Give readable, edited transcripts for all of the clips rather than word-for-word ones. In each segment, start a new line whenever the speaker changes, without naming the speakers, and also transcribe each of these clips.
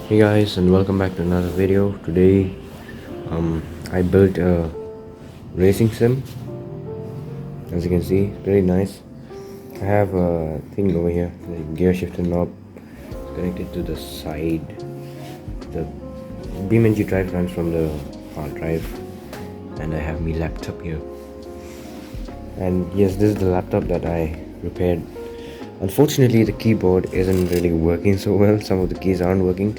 Hey guys, and welcome back to another video. Today I built a racing sim. As you can see, it's very nice. I have a thing over here, the gear shifter knob is connected to the side. The BeamNG drive runs from the hard drive, and I have my laptop here. And yes, this is the laptop that I repaired. Unfortunately, the keyboard isn't really working so well. Some of the keys aren't working.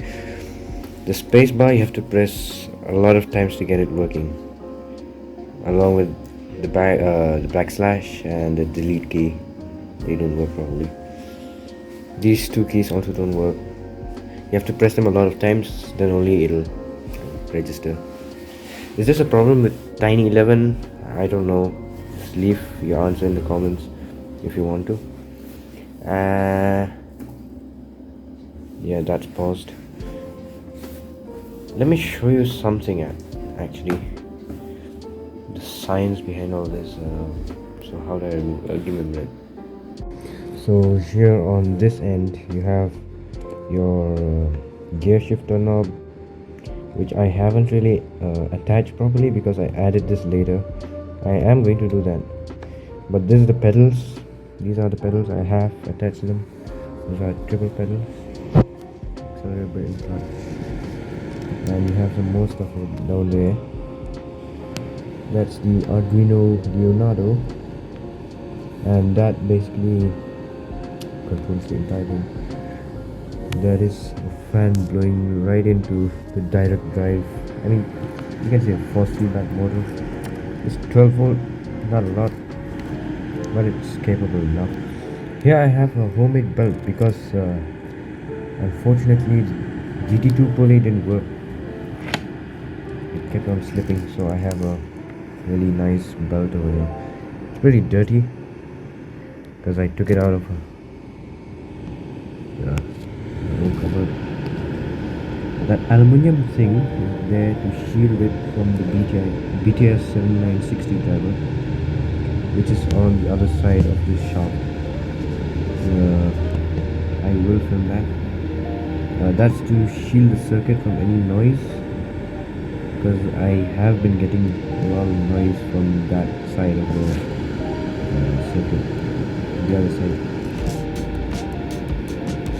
The space bar you have to press a lot of times to get it working, along with the backslash and the delete key. They don't work properly. These two keys also don't work. You have to press them a lot of times, then only it'll register. Is this a problem with Tiny 11? I don't know. Just leave your answer in the comments if you want to. Yeah, that's paused. Let me show you something actually, the science behind all this. So how do I'll give it a minute. So here on this end you have your gear shifter knob, which I haven't really attached properly because I added this later. I am going to do that, but this is the pedals. These are the pedals I have attached to them. These are triple pedals, accelerator, brake, clutch, and you have the most of it down there. That's the Arduino Leonardo, and that basically controls the entire thing. There is a fan blowing right into the direct drive. I mean, you can say a force feedback model. It's 12 volt, not a lot, but it's capable enough. Here I have a homemade belt because unfortunately GT2 pulley didn't work. It kept on slipping, so I have a really nice belt over here. It's pretty dirty because I took it out of the old cupboard. That aluminium thing is there to shield it from the BTS7960 driver, which is on the other side of this shop. I will film that. That's to shield the circuit from any noise, because I have been getting a lot of noise from that side of the circuit, the other side,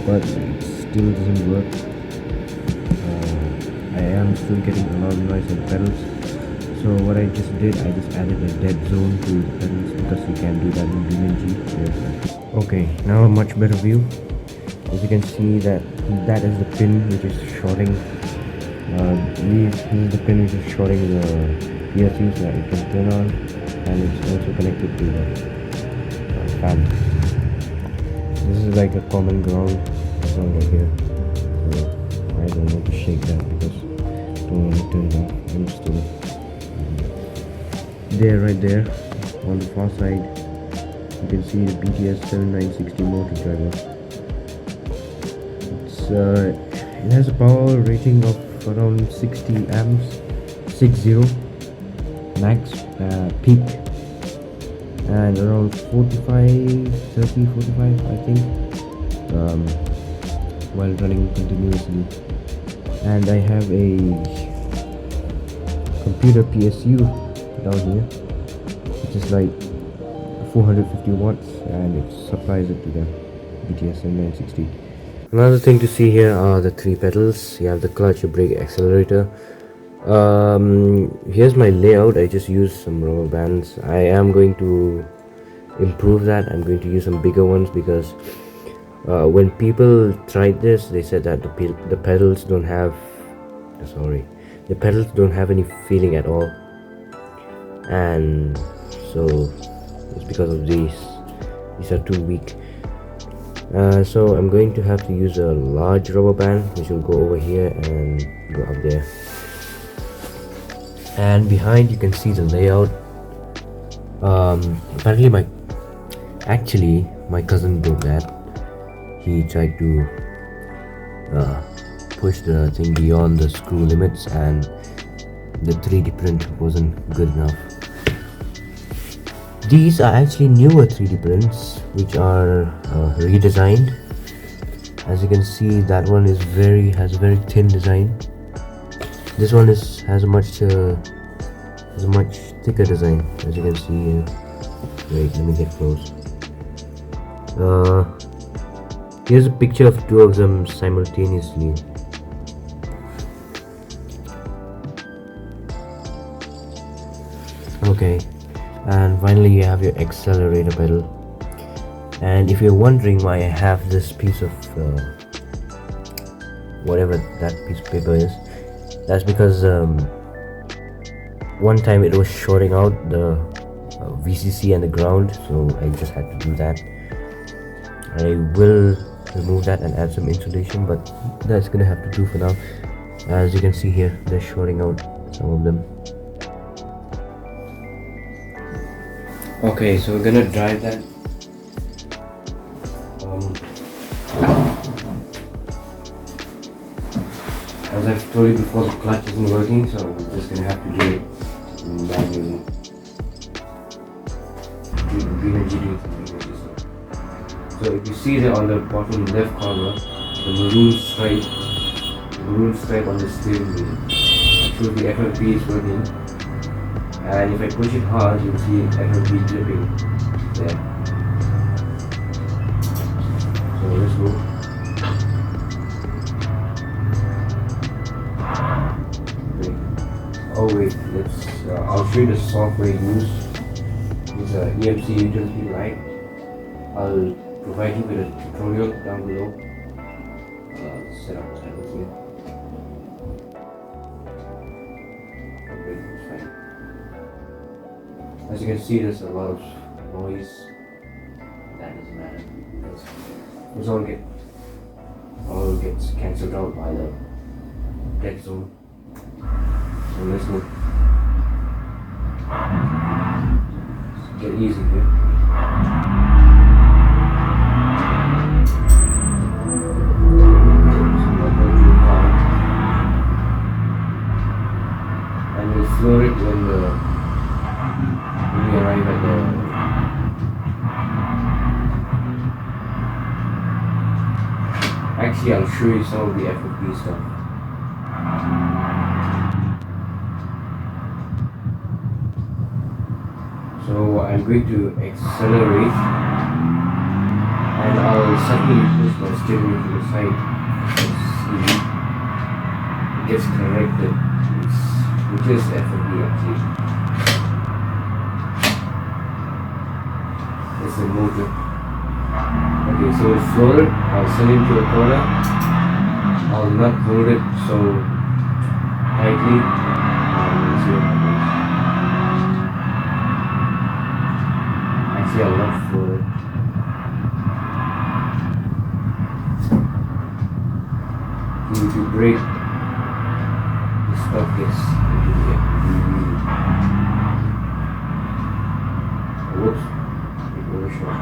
but it still doesn't work. I am still getting a lot of noise on the pedals. So what I just did, I just added a dead zone to the pedals because you can do that in BeamNG. Okay, now a much better view. As you can see, that is the pin which is shorting. This is the pin which is shorting the PLC so that it can turn on, and it's also connected to the fan. This is like a common ground right here. So I don't want to shake that because I don't want to turn it off. I'm still there, right there on the far side. You can see the BTS7960 motor driver. It has a power rating of around 60 amps, 60 max peak, and around 45 I think, while running continuously. And I have a computer PSU down here, which is like 450 watts, and it supplies it to the BTS7960. Another thing to see here are the three pedals. You have the clutch, your brake, accelerator. Here's my layout. I just used some rubber bands. I am going to improve that. I'm going to use some bigger ones because when people tried this, they said that the pedals don't have any feeling at all, and so it's because of these are too weak. So I'm going to have to use a large rubber band which will go over here and go up there. And behind you can see the layout. Apparently my cousin broke that. He tried to push the thing beyond the screw limits, and the 3D print wasn't good enough. These are actually newer 3D prints which are redesigned, As you can see, that one has a very thin design. This one has a much thicker design, as you can see here. Wait, let me get close. Here's a picture of two of them simultaneously. Okay, and finally you have your accelerator pedal. And if you're wondering why I have this piece of whatever that piece of paper is, that's because one time it was shorting out the VCC and the ground, so I just had to do that. I will remove that and add some insulation, but that's gonna have to do for now. As you can see here, they're shorting out some of them. Okay, so we're gonna drive that. As I've told you before, the clutch isn't working, so we're just gonna have to do it manually. So if you see there on the bottom left corner, the maroon stripe on the steering wheel shows the FFB is working. And if I push it hard, you'll see FFB dripping there. So let's go. Oh wait, I'll show you the software used. It's a EMC utility light. I'll provide you with a tutorial down below. Set up titles here. Okay, it's fine. As you can see, there's a lot of noise. That doesn't matter because it's all gets cancelled out by the dead zone. So let's go. Get easy here. And we'll floor it when we arrive at the Actually, I'll show you some of the FFB stuff. So I'm going to accelerate and I'll suddenly push my steering wheel to the side. See, it gets corrected, which is FFB actually. It's the motor. Okay, so we'll floor it, I'll send it to the corner. I'll not hold it so tightly and we'll see what happens. Actually, I'll not floor it. If you brake, the stuff gets into the whoops, it overshot.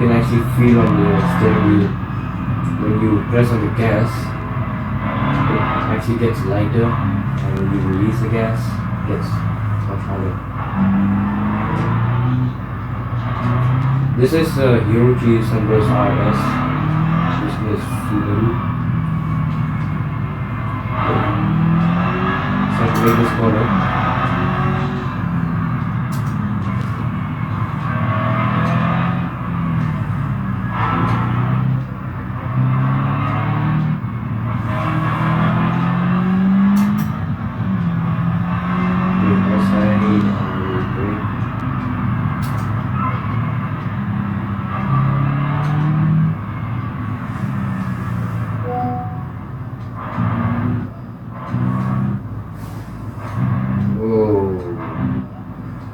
You can actually feel on the steering wheel when you press on the gas, it actually gets lighter, and when you release the gas, it gets much harder. This is Hirochi Sunburst RS. This is Subaru. Saturate this corner.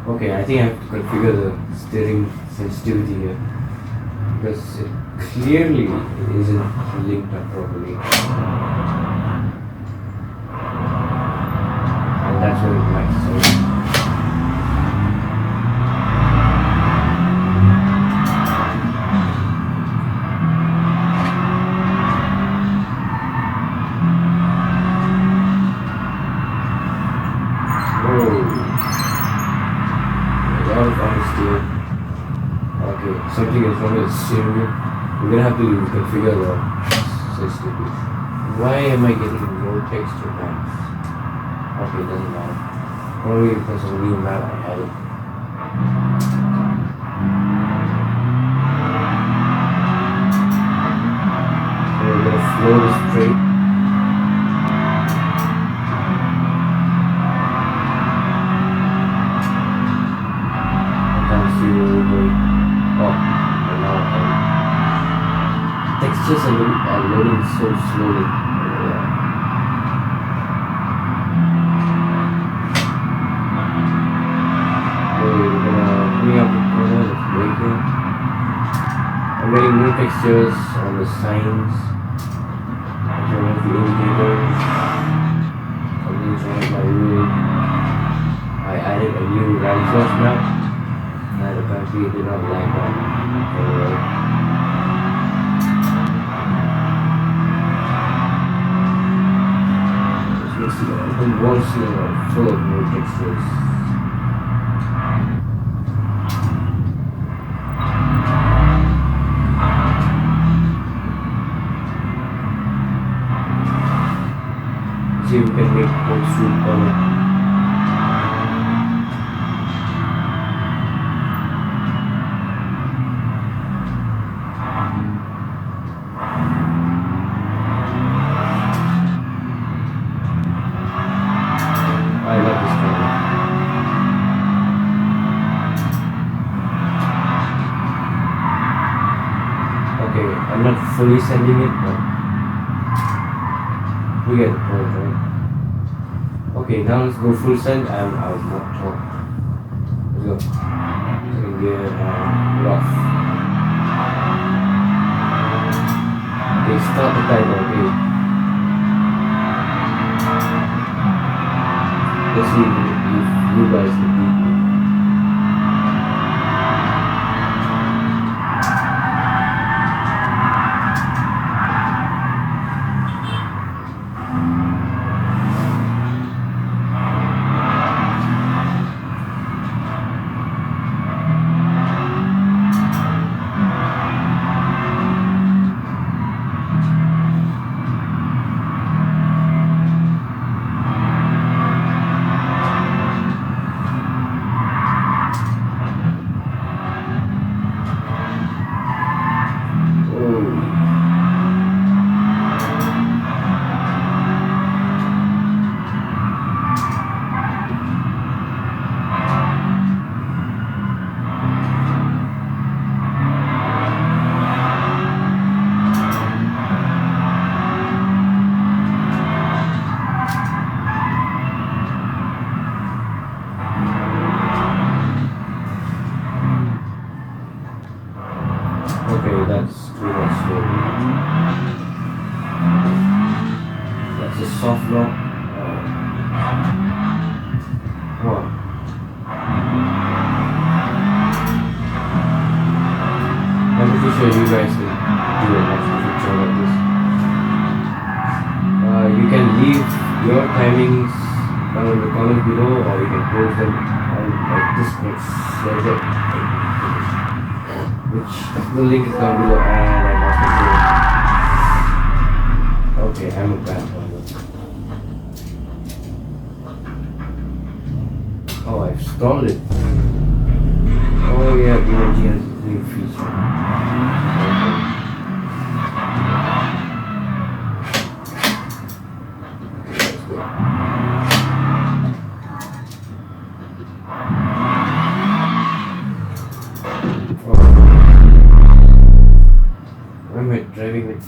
Okay, I think I have to configure the steering sensitivity here because it clearly isn't linked up properly, and that's what it might say. something is wrong with the steering wheel, we're gonna have to configure the sensitivity. Why am I getting no texture maps? Okay, it doesn't matter. Probably because of the new map I had it. So we're gonna flow this straight. Textures are loading so slowly. We're gonna bring up the corner, let's break here. I'm getting new textures on the signs, as well as the indicators. Something's wrong with my road. I added a new radius map that apparently did not land on the road. The walls here are full of new textures. See if we can make one swoop color. I love this color. Okay, I'm not fully sending it, but we get the point, right? Okay, now let's go full send and I'll talk. Let's go. Second gear and off. Okay, start the timer, okay. Let's see if you guys can beat me. Okay, that's too much slow. That's a soft lock. What? I'm pretty sure you guys can do a much picture like this. You can leave your timings down in the comments below, or you can post them on like this next slide. Which the link is down below, and I must do. Okay, I'm a bad one. Oh, I've stalled it. Oh yeah, BMG has a new feature. Okay, let's go. I'm driving with